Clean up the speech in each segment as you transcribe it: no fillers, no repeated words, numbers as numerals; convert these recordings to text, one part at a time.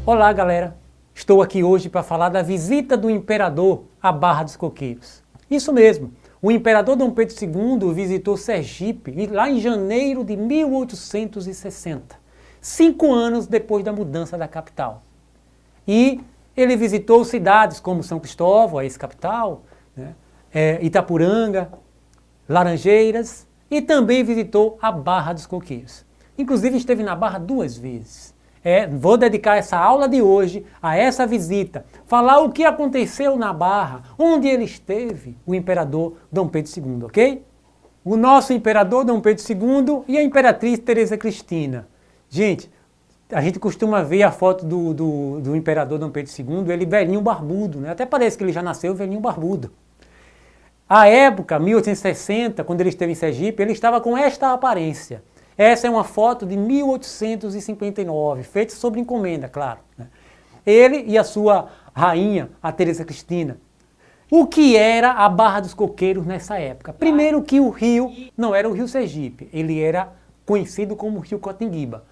Olá galera, estou aqui hoje para falar da visita do imperador à Barra dos Coqueiros. Isso mesmo, o imperador Dom Pedro II visitou Sergipe lá em janeiro de 1860, 5 anos depois da mudança da capital. E ele visitou cidades como São Cristóvão, a ex-capital, né, Itapuranga, Laranjeiras e também visitou a Barra dos Coqueiros. Inclusive esteve na Barra 2 vezes. Vou dedicar essa aula de hoje a essa visita, falar o que aconteceu na Barra, onde ele esteve, o imperador Dom Pedro II, ok? O nosso imperador Dom Pedro II e a imperatriz Teresa Cristina. Gente, a gente costuma ver a foto do imperador Dom Pedro II, ele velhinho barbudo, né? Até parece que ele já nasceu velhinho barbudo. À época, 1860, quando ele esteve em Sergipe, ele estava com esta aparência. Essa é uma foto de 1859, feita sob encomenda, claro. Né? Ele e a sua rainha, a Teresa Cristina. O que era a Barra dos Coqueiros nessa época? Primeiro que o rio não era o rio Sergipe, ele era conhecido como rio Cotinguiba.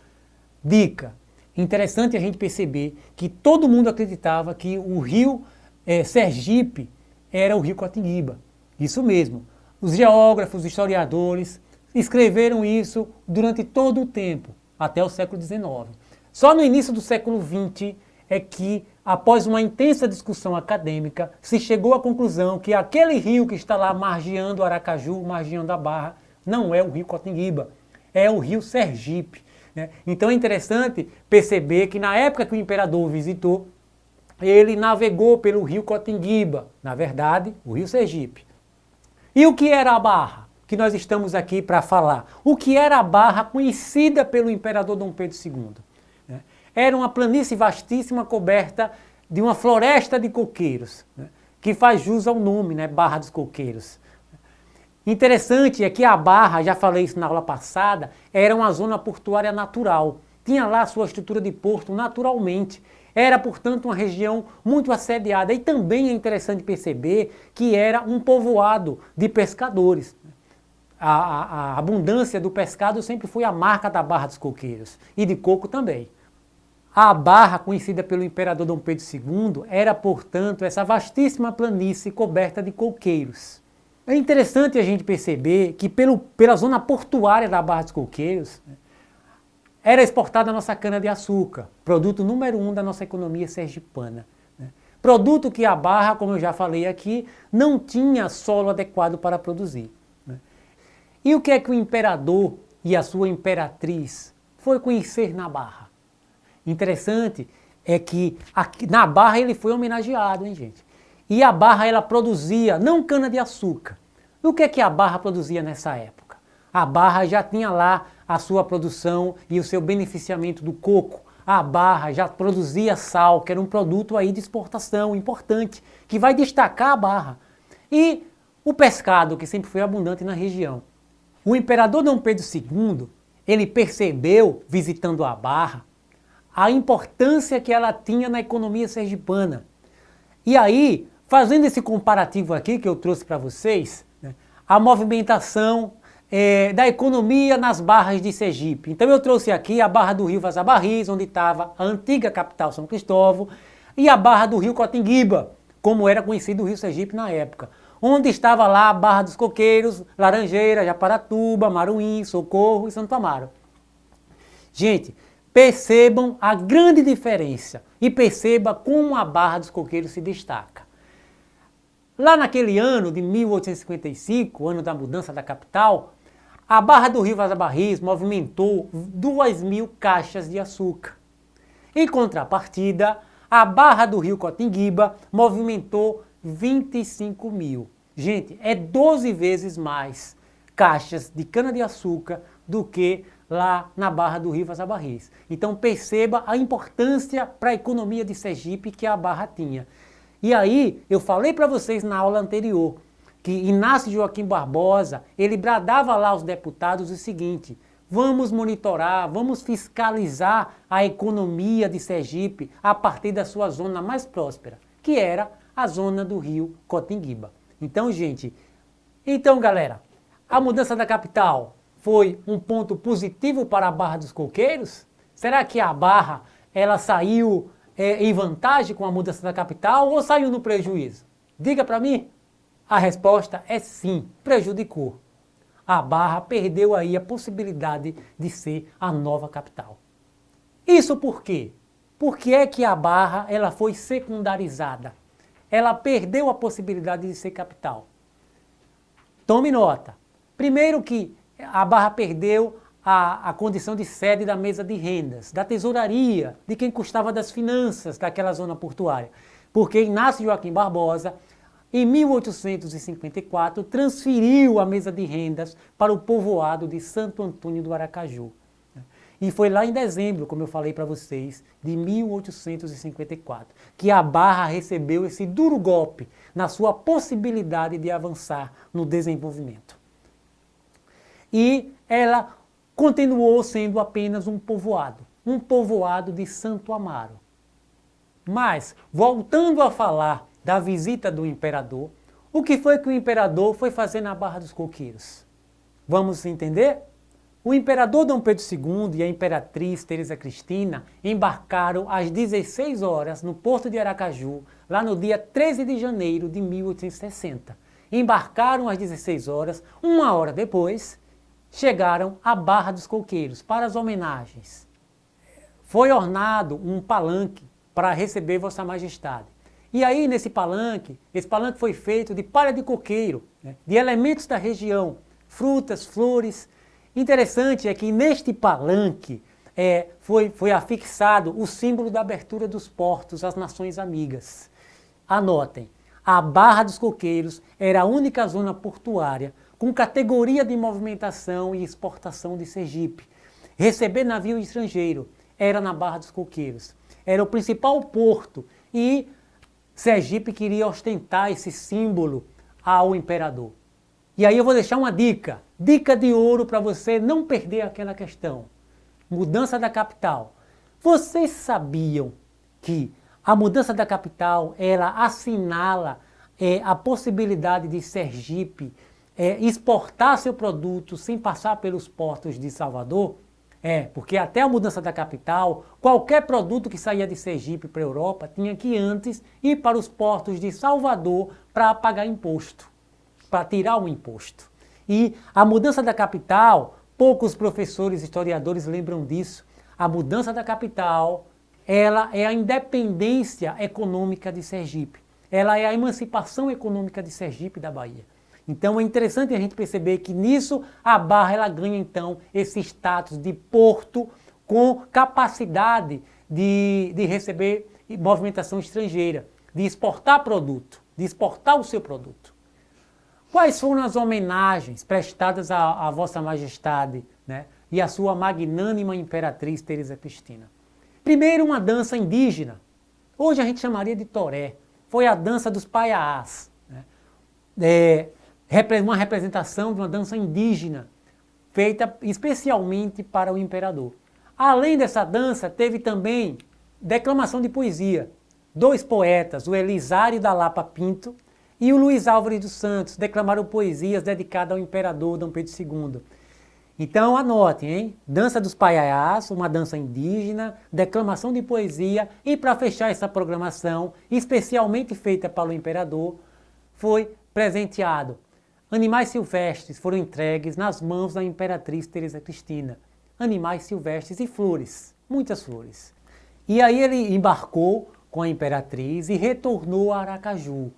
Dica, interessante a gente perceber que todo mundo acreditava que o rio Sergipe era o rio Cotinguiba. Isso mesmo, os geógrafos, os historiadores escreveram isso durante todo o tempo, até o século XIX. Só no início do século XX é que, após uma intensa discussão acadêmica, se chegou à conclusão que aquele rio que está lá margeando o Aracaju, margeando a Barra, não é o rio Cotinguiba, é o rio Sergipe. Né? Então é interessante perceber que na época que o imperador visitou, ele navegou pelo rio Cotinguiba, na verdade, o rio Sergipe. E o que era a Barra? Que nós estamos aqui para falar. O que era a Barra conhecida pelo imperador Dom Pedro II? Né? Era uma planície vastíssima coberta de uma floresta de coqueiros, né? Que faz jus ao nome, né? Barra dos Coqueiros. Interessante é que a Barra, já falei isso na aula passada, era uma zona portuária natural. Tinha lá sua estrutura de porto naturalmente. Era, portanto, uma região muito assediada. E também é interessante perceber que era um povoado de pescadores. A abundância do pescado sempre foi a marca da Barra dos Coqueiros, e de coco também. A Barra, conhecida pelo imperador Dom Pedro II, era, portanto, essa vastíssima planície coberta de coqueiros. É interessante a gente perceber que pela zona portuária da Barra dos Coqueiros, era exportada a nossa cana-de-açúcar, produto número 1 da nossa economia sergipana. Produto que a Barra, como eu já falei aqui, não tinha solo adequado para produzir. E o que é que o imperador e a sua imperatriz foi conhecer na Barra? Interessante é que aqui, na Barra ele foi homenageado, hein, gente? E a Barra ela produzia não cana-de-açúcar. E o que é que a Barra produzia nessa época? A Barra já tinha lá a sua produção e o seu beneficiamento do coco. A Barra já produzia sal, que era um produto aí de exportação importante, que vai destacar a Barra. E o pescado, que sempre foi abundante na região. O imperador Dom Pedro II, ele percebeu, visitando a Barra, a importância que ela tinha na economia sergipana. E aí, fazendo esse comparativo aqui que eu trouxe para vocês, né, a movimentação da economia nas barras de Sergipe. Então eu trouxe aqui a Barra do Rio Vaza-Barris, onde estava a antiga capital São Cristóvão, e a Barra do Rio Cotinguiba, como era conhecido o Rio Sergipe na época. Onde estava lá a Barra dos Coqueiros, Laranjeira, Japaratuba, Maruim, Socorro e Santo Amaro. Gente, percebam a grande diferença e perceba como a Barra dos Coqueiros se destaca. Lá naquele ano de 1855, ano da mudança da capital, a Barra do Rio Vaza-Barris movimentou 2.000 caixas de açúcar. Em contrapartida, a Barra do Rio Cotinguiba movimentou 25.000. Gente, é 12 vezes mais caixas de cana-de-açúcar do que lá na Barra do Rio Vaza-Barris. Então perceba a importância para a economia de Sergipe que a Barra tinha. E aí, eu falei para vocês na aula anterior, que Inácio Joaquim Barbosa, ele bradava lá aos deputados o seguinte: vamos monitorar, vamos fiscalizar a economia de Sergipe a partir da sua zona mais próspera, que era a zona do rio Cotinguiba. Então, gente, galera, a mudança da capital foi um ponto positivo para a Barra dos Coqueiros? Será que a Barra ela saiu em vantagem com a mudança da capital ou saiu no prejuízo? Diga para mim. A resposta é sim, prejudicou. A Barra perdeu aí a possibilidade de ser a nova capital. Isso por quê? Por que é que a Barra ela foi secundarizada? Ela perdeu a possibilidade de ser capital. Tome nota. Primeiro que a Barra perdeu a condição de sede da mesa de rendas, da tesouraria, de quem custava das finanças daquela zona portuária. Porque Inácio Joaquim Barbosa, em 1854, transferiu a mesa de rendas para o povoado de Santo Antônio do Aracaju. E foi lá em dezembro, como eu falei para vocês, de 1854, que a Barra recebeu esse duro golpe na sua possibilidade de avançar no desenvolvimento. E ela continuou sendo apenas um povoado de Santo Amaro. Mas, voltando a falar da visita do imperador, o que foi que o imperador foi fazer na Barra dos Coqueiros? Vamos entender? O imperador Dom Pedro II e a imperatriz Teresa Cristina embarcaram às 16 horas no porto de Aracaju, lá no dia 13 de janeiro de 1860. Embarcaram às 16 horas, uma hora depois, chegaram à Barra dos Coqueiros para as homenagens. Foi ornado um palanque para receber Vossa Majestade. E aí, nesse palanque, esse palanque foi feito de palha de coqueiro, né, de elementos da região, frutas, flores. Interessante é que neste palanque foi afixado o símbolo da abertura dos portos às nações amigas. Anotem, a Barra dos Coqueiros era a única zona portuária com categoria de movimentação e exportação de Sergipe. Receber navio estrangeiro era na Barra dos Coqueiros. Era o principal porto e Sergipe queria ostentar esse símbolo ao imperador. E aí eu vou deixar uma dica de ouro para você não perder aquela questão. Mudança da capital. Vocês sabiam que a mudança da capital, ela assinala a possibilidade de Sergipe exportar seu produto sem passar pelos portos de Salvador? Porque até a mudança da capital, qualquer produto que saía de Sergipe para a Europa tinha que antes ir para os portos de Salvador para pagar imposto, para tirar o imposto. E a mudança da capital, poucos professores historiadores lembram disso, a mudança da capital, ela é a independência econômica de Sergipe, ela é a emancipação econômica de Sergipe da Bahia. Então é interessante a gente perceber que nisso a Barra ela ganha então esse status de porto com capacidade de receber movimentação estrangeira, de exportar produto, de exportar o seu produto. Quais foram as homenagens prestadas à Vossa Majestade, né, e à sua magnânima imperatriz Teresa Cristina? Primeiro, uma dança indígena. Hoje a gente chamaria de toré. Foi a dança dos paiaás, né? Uma representação de uma dança indígena, feita especialmente para o imperador. Além dessa dança, teve também declamação de poesia. Dois poetas, o Elisário da Lapa Pinto e o Luiz Álvares dos Santos, declamaram poesias dedicadas ao imperador Dom Pedro II. Então anotem, hein? Dança dos paiaiás, uma dança indígena, declamação de poesia e para fechar essa programação, especialmente feita para o imperador, foi presenteado. Animais silvestres foram entregues nas mãos da imperatriz Teresa Cristina. Animais silvestres e flores, muitas flores. E aí ele embarcou com a imperatriz e retornou a Aracaju.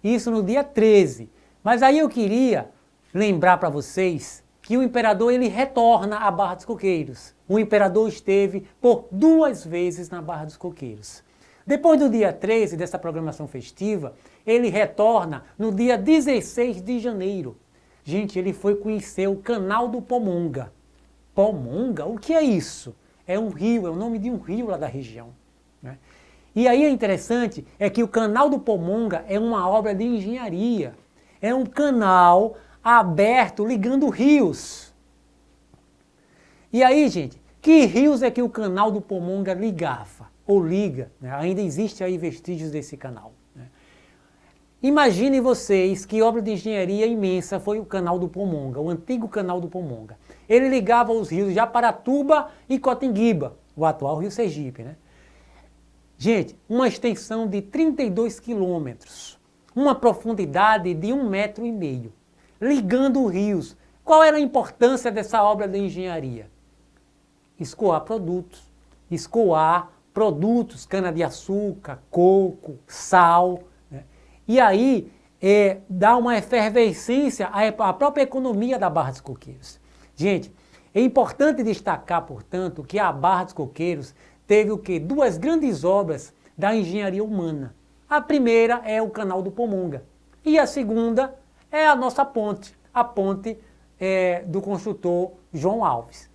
Isso no dia 13. Mas aí eu queria lembrar para vocês que o imperador ele retorna à Barra dos Coqueiros. O imperador esteve por 2 vezes na Barra dos Coqueiros. Depois do dia 13 dessa programação festiva, ele retorna no dia 16 de janeiro. Gente, ele foi conhecer o Canal do Pomonga. Pomonga? O que é isso? É um rio, é o nome de um rio lá da região, né? E aí é interessante, é que o Canal do Pomonga é uma obra de engenharia. É um canal aberto ligando rios. E aí, gente, que rios é que o Canal do Pomonga ligava? Ou liga, né? Ainda existe aí vestígios desse canal, né? Imaginem vocês que obra de engenharia imensa foi o Canal do Pomonga, o antigo Canal do Pomonga. Ele ligava os rios Japaratuba e Cotinguiba, o atual Rio Sergipe, né? Gente, uma extensão de 32 quilômetros, uma profundidade de 1,5 metro, ligando rios. Qual era a importância dessa obra de engenharia? Escoar produtos, cana-de-açúcar, coco, sal, né? E aí dá uma efervescência à própria economia da Barra dos Coqueiros. Gente, é importante destacar, portanto, que a Barra dos Coqueiros teve o quê? Duas grandes obras da engenharia humana. A primeira é o Canal do Pomonga e a segunda é a nossa ponte, a ponte do construtor João Alves.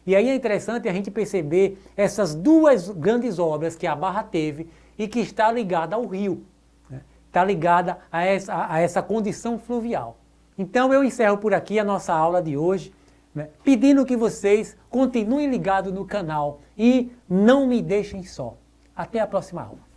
E aí é interessante a gente perceber essas duas grandes obras que a Barra teve e que está ligada ao rio, né? Está ligada a essa condição fluvial. Então eu encerro por aqui a nossa aula de hoje, né, pedindo que vocês continuem ligados no canal e não me deixem só. Até a próxima aula.